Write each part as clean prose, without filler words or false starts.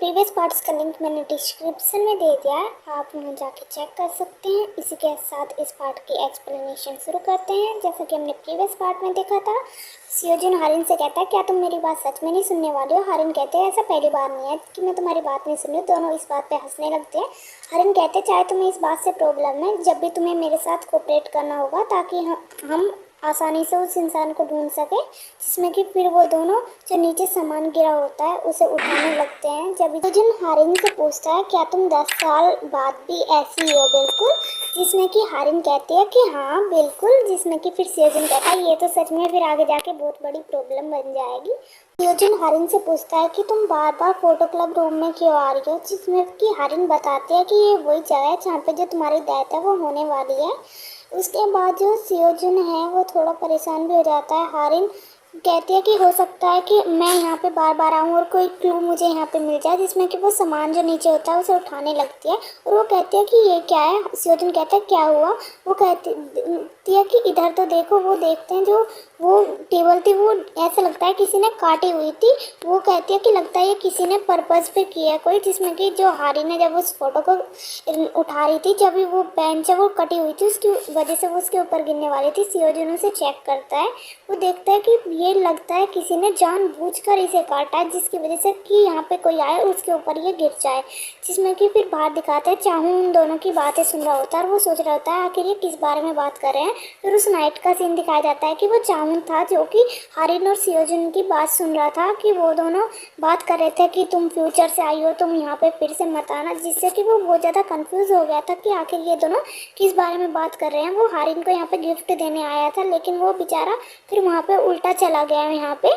Previous parts का link मैंने description में दे दिया है, आप वहाँ जाके चेक कर सकते हैं। इसी के साथ इस पार्ट की एक्सप्लेनेशन शुरू करते हैं। जैसा कि हमने प्रीवियस पार्ट में देखा था, सियोजुन हारिन से कहता है क्या तुम मेरी बात सच में नहीं सुनने वाले हो। हारिन कहते हैं ऐसा पहली बार नहीं है कि मैं तुम्हारी बात नहीं सुन रही। दोनों इस बात पे हंसने लगते हैं। हारिन कहते हैं चाहे तुम्हें इस बात से प्रॉब्लम है, जब भी तुम्हें मेरे साथ कोऑपरेट करना होगा ताकि हम आसानी से उस इंसान को ढूंढ सके, जिसमें कि फिर वो दोनों जो नीचे सामान गिरा होता है उसे उठाने लगते हैं। जब सियोजुन हारिन से पूछता है क्या तुम 10 साल बाद भी ऐसी ही हो बिल्कुल, जिसमें कि हारिन कहती है कि हाँ बिल्कुल, जिसमें कि फिर सियोजुन कहता है ये तो सच में फिर आगे जाके बहुत बड़ी प्रॉब्लम बन जाएगी। सियोजुन हारिन से पूछता है कि तुम बार बार फोटो क्लब रूम में क्यों आ रही हो, जिसमें कि हारिन बताती है कि ये वही जगह है जहाँ पे जो तुम्हारी डेथ है वो होने वाली है। उसके बाद जो सियोजुन है वो थोड़ा परेशान भी हो जाता है। हारिन कहती है कि हो सकता है कि मैं यहाँ पे बार बार आऊँ और कोई क्लू मुझे यहाँ पे मिल जाए, जिसमें कि वो सामान जो नीचे होता है उसे उठाने लगती है। और वो कहती है कि ये क्या है। सियोजुन कहता है क्या हुआ। वो कहती है कि इधर तो देखो। वो देखते हैं जो वो टेबल थी वो ऐसा लगता है किसी ने काटी हुई थी। वो कहती है कि लगता है ये किसी ने पर्पस पे किया है कोई, जिसमें कि जो हारिन ने जब उस फोटो को उठा रही थी, जब भी वो बेंच है वो कटी हुई थी, उसकी वजह से वो उसके ऊपर गिरने वाली थी। सियोजुन उसे चेक करता है। वो देखता है कि ये लगता है किसी ने जानबूझकर इसे काटा है, जिसकी वजह से कि यहाँ पे कोई आए और उसके ऊपर ये गिर जाए। जिसमें कि फिर बाहर दिखाते हैं चाहून उन दोनों की बातें सुन रहा होता है और वो सोच रहा होता है आखिर ये किस बारे में बात कर रहे हैं। फिर उस नाइट का सीन दिखाया जाता है कि वो चाहून था जो कि हारिन और सियोजुन की बात सुन रहा था, कि वो दोनों बात कर रहे थे कि तुम फ्यूचर से आई हो, तुम यहाँ पे फिर से मत आना। जिससे कि वो बहुत ज़्यादा कंफ्यूज हो गया था कि आखिर ये दोनों किस बारे में बात कर रहे हैं। वो हारिन को यहाँ पे गिफ्ट देने आया था, लेकिन वो बेचारा फिर वहाँ पे उल्टा चला गया है यहाँ पे।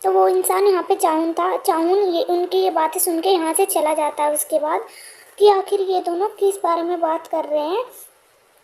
तो वो इंसान यहाँ पे चाहून था। चाहून ये उनकी ये बातें सुन के यहाँ से चला जाता है। उसके बाद कि आखिर ये दोनों किस बारे में बात कर रहे हैं।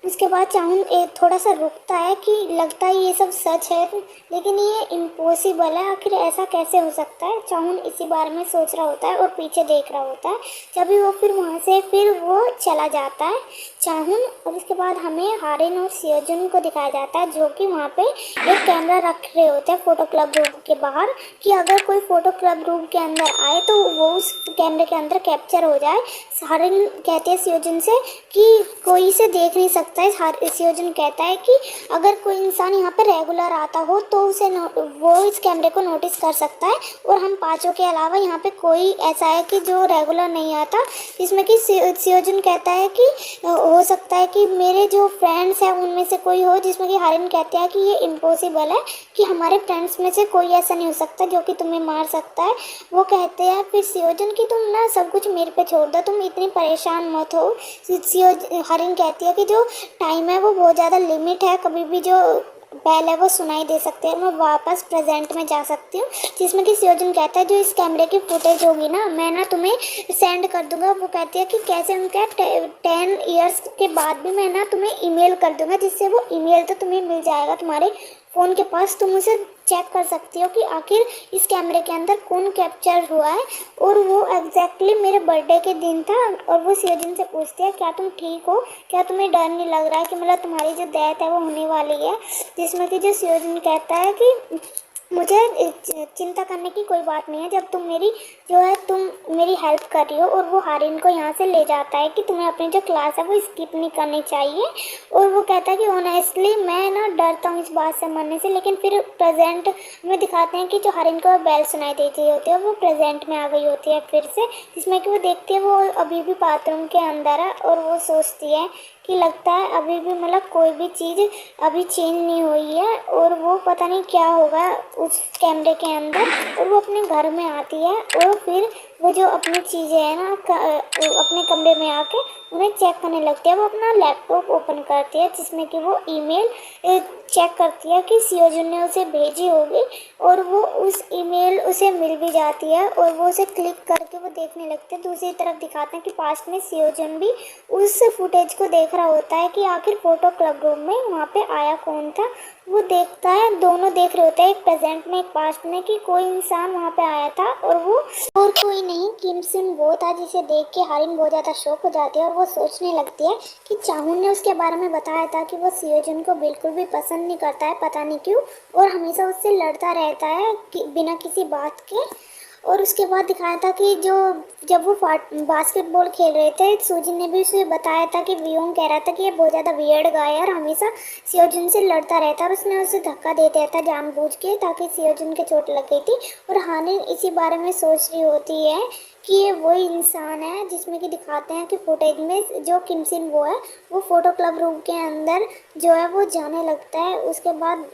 उसके बाद चाहून थोड़ा सा रुकता है कि लगता है ये सब सच है, लेकिन ये इम्पॉसिबल है, आखिर ऐसा कैसे हो सकता है। चाहून इसी बारे में सोच रहा होता है और पीछे देख रहा होता है। जब भी वो फिर वहाँ से फिर वो चला जाता है चाहून। और उसके बाद हमें हारिन और सियोजुन को दिखाया जाता है जो कि वहाँ पे एक कैमरा रख रहे होते हैं फोटो क्लब रूम के बाहर, कि अगर कोई फोटो क्लब रूम के अंदर आए तो वो उस कैमरे के अंदर कैप्चर हो जाए। हारिन कहते हैं सियोजुन से कि कोई इसे देख नहीं सकता है। सियोजुन कहता है कि अगर कोई इंसान यहाँ पे रेगुलर आता हो तो उसे वो इस कैमरे को नोटिस कर सकता है, और हम पांचों के अलावा यहाँ पे कोई ऐसा है कि जो रेगुलर नहीं आता। इसमें कि सियोजुन कहता है कि हो सकता है कि मेरे जो फ्रेंड्स हैं उनमें से कोई हो, जिसमें कि हारिन कहते हैं कि ये इम्पॉसिबल है, कि हमारे फ्रेंड्स में से कोई ऐसा नहीं हो सकता जो कि तुम्हें मार सकता है। वो कहते हैं फिर सियोजुन कि तुम ना सब कुछ मेरे पे छोड़ दो, तुम इतनी परेशान मत हो। हारिन कहती है कि जो टाइम है वो बहुत ज़्यादा लिमिट है, कभी भी जो बेल है वो सुनाई दे सकते हैं, मैं वापस प्रेजेंट में जा सकती हूँ। जिसमें कि सियोजुन कहता है जो इस कैमरे की फुटेज होगी ना मैं ना तुम्हें सेंड कर दूंगा। वो कहती है कि कैसे। उनके 10 ईयर्स के बाद भी मैं ना तुम्हें ईमेल कर दूंगा, जिससे वो ईमेल तो तुम्हें मिल जाएगा तुम्हारे फ़ोन के पास, तुम उसे चेक कर सकती हो कि आखिर इस कैमरे के अंदर कौन कैप्चर हुआ है। और वो एग्जैक्टली मेरे बर्थडे के दिन था। और वो सियोजुन से पूछती है क्या तुम ठीक हो, क्या तुम्हें डर नहीं लग रहा है कि मतलब तुम्हारी जो डेथ है वो होने वाली है। जिसमें कि जो सियोजुन कहता है कि मुझे चिंता करने की कोई बात नहीं है, जब तुम मेरी जो है तुम मेरी हेल्प कर रही हो। और वो हारिन को यहाँ से ले जाता है कि तुम्हें अपनी जो क्लास है वो स्किप नहीं करनी चाहिए। और वो कहता है कि ऑनेस्टली मैं ना डरता हूँ इस बात से मरने से। लेकिन फिर प्रेजेंट में दिखाते हैं कि जो हारिन को बेल सुनाई देती होती है वो प्रेजेंट में आ गई होती है फिर से। जिसमें कि वो देखती है वो अभी भी बाथरूम के अंदर है, और वो सोचती है कि लगता है अभी भी मतलब कोई भी चीज़ अभी चेंज नहीं हुई है, और वो पता नहीं क्या होगा उस कैमरे के अंदर। और वो अपने घर में आती है और फिर वो जो अपनी चीज़ें हैं ना अपने कमरे में आके उन्हें चेक करने लगती है। वो अपना लैपटॉप ओपन करती है, जिसमें कि वो ईमेल चेक करती है कि सियोजुन ने उसे भेजी होगी, और वो उस ईमेल उसे मिल भी जाती है। और वो उसे क्लिक करके वो देखने लगते हैं। दूसरी तरफ दिखाते हैं कि पास्ट में सियोजुन भी उस फुटेज को देख रहा होता है कि आखिर फोटो क्लब रूम में वहाँ पे आया कौन था। वो देखता है, दोनों देख रहे होते हैं, एक प्रेजेंट में एक पास्ट में, कि कोई इंसान वहाँ पे आया था और वो और कोई नहीं किम सुन वो था। जिसे देख के हारिन बहुत ज़्यादा शॉक हो जाती है और वो सोचने लगती है कि चाहून ने उसके बारे में बताया था कि वो सियोजुन को बिल्कुल भी पसंद नहीं करता है, पता नहीं क्यों, और हमेशा उससे लड़ता रहता है कि बिना किसी बात के। और उसके बाद दिखाया था कि जब वो बास्केटबॉल खेल रहे थे, सूजिन ने भी उसे बताया था कि वियोंग कह रहा था कि ये बहुत ज़्यादा वियर्ड गाय है और हमेशा सियोजुन से लड़ता रहता है, और उसने उसे धक्का दे दिया था जानबूझ के ताकि सियोजुन के चोट लग गई थी। और हानिन इसी बारे में सोच रही होती है कि ये वही इंसान है जिसमें कि दिखाते हैं कि फुटेज में जो किमसिन वो है, वो फोटो क्लब रूम के अंदर जो है वो जाने लगता है। उसके बाद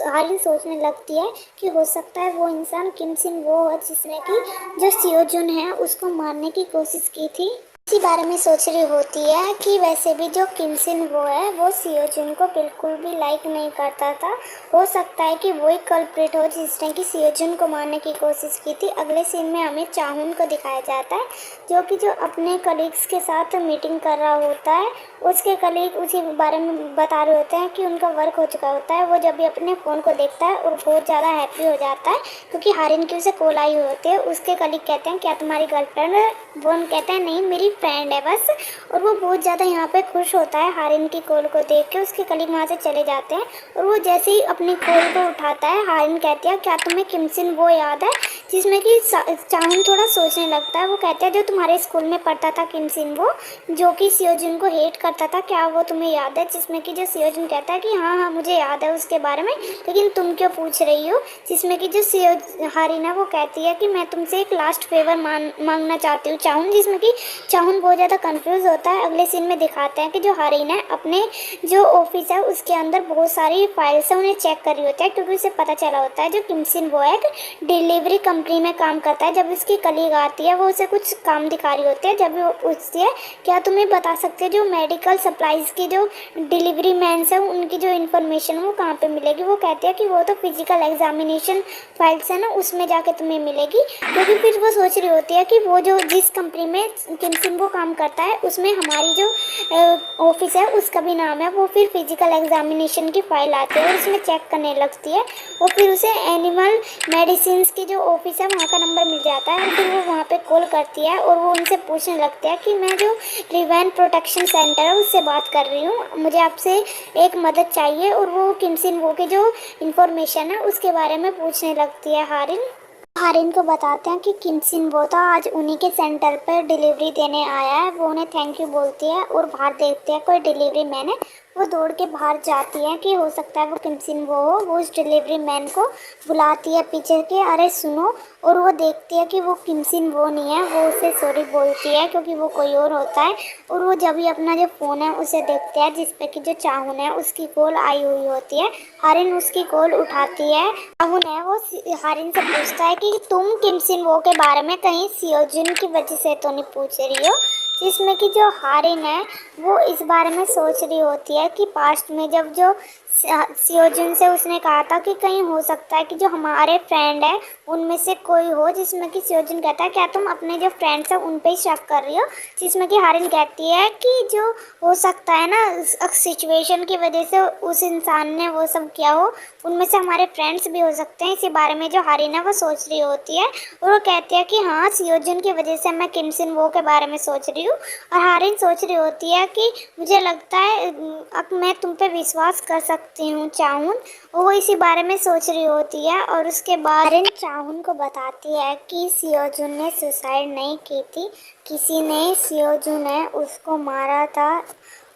हारिन सोचने लगती है कि हो सकता है वो इंसान किमसिन वो है जिसने कि जो सियोजुन है उसको मारने की कोशिश की थी। इसी बारे में सोच रही होती है कि वैसे भी जो किमसिन वो है वो सियोजुन को बिल्कुल भी लाइक नहीं करता था। हो सकता है कि वही कल्प्रिट हो जिसने कि सियोजुन को मारने की कोशिश की थी। अगले सीन में हमें चाहुन को दिखाया जाता है जो अपने कलीग्स के साथ मीटिंग कर रहा होता है। उसके कलीग उसी बारे में बता रहे होते हैं कि उनका वर्क हो चुका होता है। वो जब भी अपने फ़ोन को देखता है और बहुत ज़्यादा हैप्पी हो जाता है क्योंकि हारिन की उसे कॉल आई होती है। उसके कलीग कहते हैं क्या तुम्हारी गर्लफ्रेंड है? वो कहता है नहीं मेरी फ्रेंड है बस। और वो बहुत ज़्यादा यहाँ पे खुश होता है हारिन की कॉल को देख के। उसके कलीग वहाँ से चले जाते हैं और वो जैसे ही अपनी कॉल को उठाता है हारिन कहती है क्या तुम्हें किमसिन वो याद है? जिसमें कि चाहुन थोड़ा सोचने लगता है। वो कहता है जो तुम्हारे स्कूल में पढ़ता था किमसिन वो, जो कि सियोजुन को हेट करता था, क्या वो तुम्हें याद है? जिसमें कि जो सियोजुन कहता है कि हाँ हाँ मुझे याद है उसके बारे में, लेकिन तुम क्यों पूछ रही हो? जिसमें कि जो हारिन है वो कहती है कि मैं तुमसे एक लास्ट फेवर मांगना चाहती हूँ चाहुन। जिसमें कि चाहुन बहुत ज़्यादा कंफ्यूज होता है। अगले सीन में दिखाते हैं कि जो हारिन है अपने जो ऑफिस है उसके अंदर बहुत सारी फाइल्स है उन्हें चेक कर रही होती है क्योंकि उसे पता चला होता है जो किमसिन वो एक डिलीवरी कंपनी में काम करता है। जब उसकी कलीग आती है वो उसे कुछ काम दिखा रही होती है। जब वो पूछती है क्या तुम्हें बता सकते हैं जो मेडिकल सप्लाईज की जो डिलीवरी मैन्स है उनकी जो इन्फॉर्मेशन है वो कहाँ पे मिलेगी? वो कहती है कि वो तो फिजिकल एग्जामिनेशन फाइल्स है ना उसमें जाके तुम्हें मिलेगी। क्योंकि फिर वो सोच रही होती है कि वो जो जिस कंपनी में किमसिन वो काम करता है उसमें हमारी जो ऑफिस है उसका भी नाम है। वो फिर फिजिकल एग्जामिनेशन की फाइल आती है और उसमें चेक करने लगती है। और फिर उसे एनिमल मेडिसिन की जो ऑफिस है वहाँ का नंबर मिल जाता है और फिर वो वहाँ पे कॉल करती है और वो उनसे पूछने लगती है कि मैं जो रिवेन प्रोटेक्शन सेंटर है उससे बात कर रही हूँ, मुझे आपसे एक मदद चाहिए। और वो किमसिन वो की जो इन्फॉर्मेशन है उसके बारे में पूछने लगती है हारिन को बताते हैं कि किमसिन वो तो आज उन्हीं के सेंटर पर डिलीवरी देने आया है। वो उन्हें थैंक यू बोलती है और बाहर देखते हैं कोई डिलीवरी मैन है। वो दौड़ के बाहर जाती है कि हो सकता है वो किमसिन वो हो। वो उस डिलीवरी मैन को बुलाती है पीछे के, अरे सुनो। और वो देखती है कि वो किमसिन वो नहीं है। वो उसे सॉरी बोलती है क्योंकि वो कोई और होता है। और वो जब भी अपना जो फ़ोन है उसे देखते हैं जिसपे कि जो चाहुन है उसकी कॉल आई हुई होती है। हारिन उसकी कॉल उठाती है। चाहुन है वो हारिन से पूछता है कि तुम किमसिन वो के बारे में कहीं सियोजुन की वजह से तो नहीं पूछ रही हो? जिसमें कि जो हारिन है वो इस बारे में सोच रही होती है कि पास्ट में जब जो सियोजुन से उसने कहा था कि कहीं हो सकता है कि जो हमारे फ्रेंड है उनमें से कोई हो। जिसमें कि सियोजुन कहता है क्या तुम अपने जो फ्रेंड्स हैं उन पे ही शक कर रही हो? जिसमें कि हारिन कहती है कि जो हो सकता है ना सिचुएशन की वजह से उस इंसान ने वो सब किया हो, उनमें से हमारे फ्रेंड्स भी हो सकते हैं। इसी बारे में जो हारिन है वो सोच रही होती है और वो कहती है कि हाँ सियोजुन की वजह से मैं किमसिन वो के बारे में सोच रही हूँ। और हारिन सोच रही होती है कि मुझे लगता है अब मैं तुम पे विश्वास कर सकती हूँ चाहुन। वो इसी बारे में सोच रही होती है और उसके बाद हारिन चाहुन को बताती है कि सियोजुन ने सुसाइड नहीं की थी, किसी ने सियोजुन है उसको मारा था।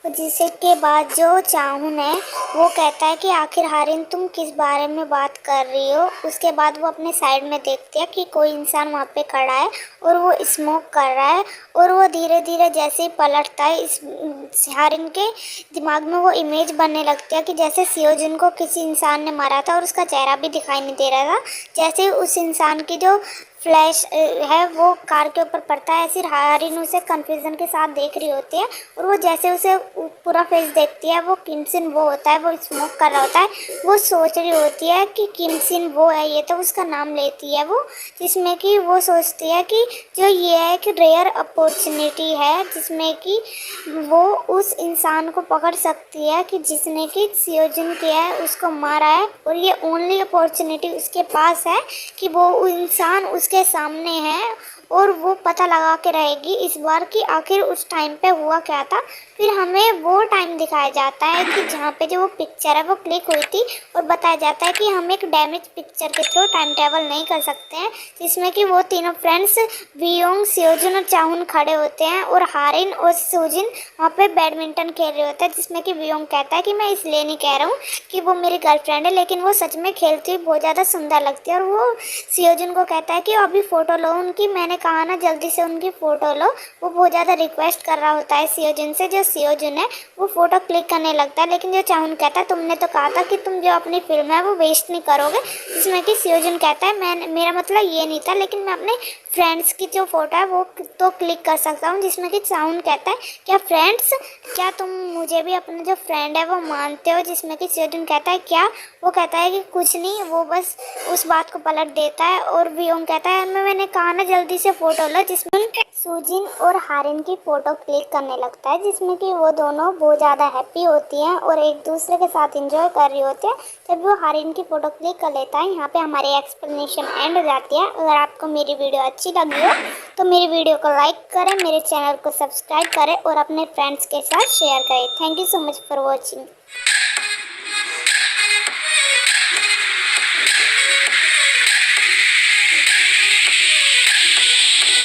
जिसके बाद जो चाहुन है वो कहता है कि आखिर हारिन तुम किस बारे में बात कर रही हो? उसके बाद वो अपने साइड में देखती है कि कोई इंसान वहाँ पे खड़ा है और वो स्मोक कर रहा है। और वो धीरे धीरे जैसे ही पलटता है इस हारिन के दिमाग में वो इमेज बनने लगती है कि जैसे सियोजुन को किसी इंसान ने मारा था और उसका चेहरा भी दिखाई नहीं दे रहा था। जैसे ही उस इंसान की जो फ्लैश है वो कार के ऊपर पड़ता है, ऐसे हारिन उसे कंफ्यूजन के साथ देख रही होती है। और वो जैसे उसे पूरा फेस देखती है वो किमसिन वो होता है, वो स्मोक कर रहा होता है। वो सोच रही होती है कि किमसिन वो है ये, तो उसका नाम लेती है वो। जिसमें कि वो सोचती है कि जो ये है कि रेयर अपॉर्चुनिटी है जिसमें कि वो उस इंसान को पकड़ सकती है कि जिसने कि सियोजुन किया है उसको मारा है। और ये ओनली अपॉर्चुनिटी उसके पास है कि वो इंसान उसके सामने है और वो पता लगा के रहेगी इस बार कि आखिर उस टाइम पे हुआ क्या था। फिर हमें वो टाइम दिखाया जाता है कि जहाँ पे जो वो पिक्चर है वो क्लिक हुई थी, और बताया जाता है कि हम एक डैमेज पिक्चर के थ्रू टाइम ट्रैवल नहीं कर सकते हैं, जिसमें कि वो तीनों फ्रेंड्स वियोंग, सियोजुन और चाहुन खड़े होते हैं और हारिन और सुजिन वहाँ पे बैडमिंटन खेल रहे होते हैं, जिसमें कि वियोंग कहता है कि मैं इसलिए नहीं कह रहा हूँ कि वो मेरी गर्लफ्रेंड है, लेकिन वो सच में खेलती हुई बहुत ज़्यादा सुंदर लगती है। और वो सियोजुन को कहता है कि अभी फ़ोटो लो उनकी, मैंने कहा ना जल्दी से उनकी फ़ोटो लो। वो बहुत ज़्यादा रिक्वेस्ट कर रहा होता है सियोजुन से। जो सियोजुन है वो फ़ोटो क्लिक करने लगता है, लेकिन जो चाहुन कहता है तुमने तो कहा था कि तुम जो अपनी फिल्म है वो वेस्ट नहीं करोगे, जिसमें कि सियोजुन कहता है मैं, मेरा मतलब ये नहीं था, लेकिन मैं अपने फ्रेंड्स की जो फ़ोटो है वो तो क्लिक कर सकता हूँ। जिसमें कि चाहुन कहता है क्या फ्रेंड्स, क्या तुम मुझे भी अपना जो फ्रेंड है वो मानते हो? जिसमें कि सियोजुन कहता है क्या? वो कहता है कि कुछ नहीं, वो बस उस बात को पलट देता है। और वियोंग कहता है मैंने कहा ना जल्दी से फ़ोटो लो, जिसमें सुजिन और हारिन की फ़ोटो क्लिक करने लगता है, जिसमें कि वो दोनों बहुत ज़्यादा हैप्पी होती हैं और एक दूसरे के साथ एंजॉय कर रही होती है। जब वो हारिन की फ़ोटो क्लिक कर लेता है, यहाँ पे हमारी एक्सप्लेनेशन एंड हो जाती है। अगर आपको मेरी वीडियो अच्छी लगी हो तो मेरी वीडियो को लाइक करें, मेरे चैनल को सब्सक्राइब करें और अपने फ्रेंड्स के साथ शेयर करें। Thank you so much for watching.